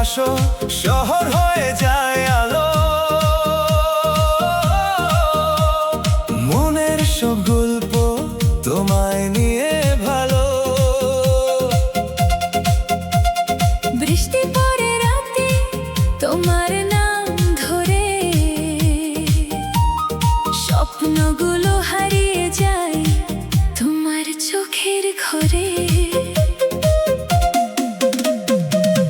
আসো শহর হয়ে যায় আলো। মনের সব গল্প তোমায় নিয়ে ভালো। বৃষ্টি পড়ে রাতে তোমার নাম ধরে, স্বপ্নগুলো হারিয়ে যায় তোমার চোখের ঘরে।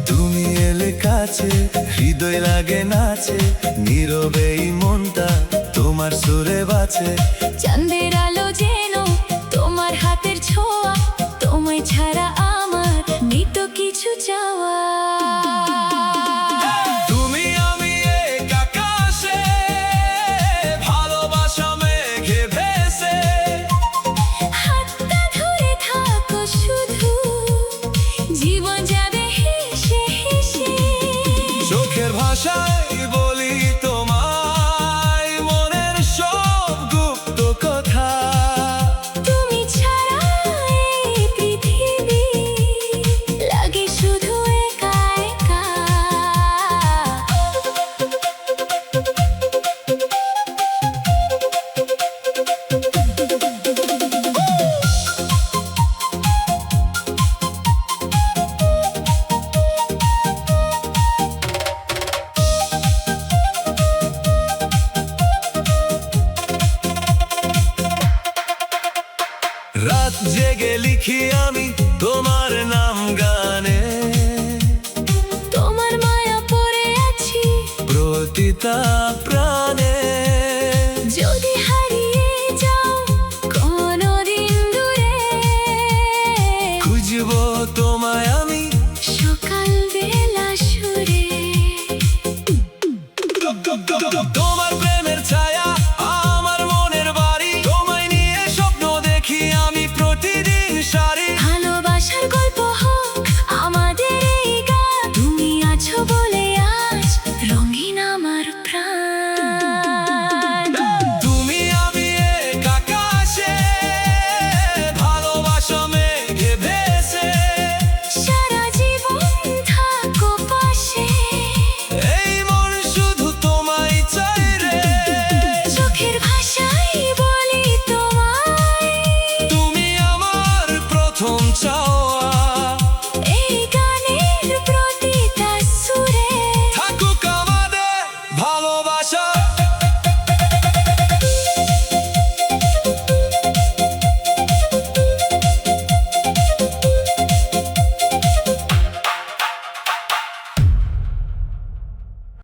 তুমি এলে কাছে হৃদয় লাগে নাচে, নীরবেই মনটা তোমার সুরে বাঁচে। চাঁদের আলো যেন তোমার হাতের ছোঁয়া, তোমায় ছাড়া আমার নেই তো কিছু চাওয়া। তুমি আমি এক আকাশে, ভালোবাসা মেঘে ভেসে। হাতটা ধরে থাকো শুধু, জীবন যাবে হেসে হেসে। চোখের ভাষায় বলি তোমায় মনের সব গুপ্ত কথা। তুমি ছাড়া এই পৃথিবী লাগে শুধু একা একা। রাত জেগে লিখি আমি তোমার নাম গানে। তোমার মায়া পড়ে আছি প্রতিটা প্রাণে। যদি হারিয়ে যাও কোনদিন দূরে, খুঁজবো তোমায় আমি সকাল বেলা সুরে। তোমার প্রেমের ছায়া আমার মনের বাড়ি। তোমায় নিয়ে স্বপ্ন দেখি আমি প্রতিদিন সারি। ভালোবাসার গল্প হোক আমাদের এই গান, তুমি আছো বলে আজ রঙিন আমার প্রাণ। তুমি আমি এক আকাশে, ভালোবাসা মেঘে ভেসে। সারা জীবন থাকো পাশে, এই মন শুধু তোমায় চাই রে। চোখের ভাষায় বলি তোমায়, তুমি আমার প্রথম চাওয়া।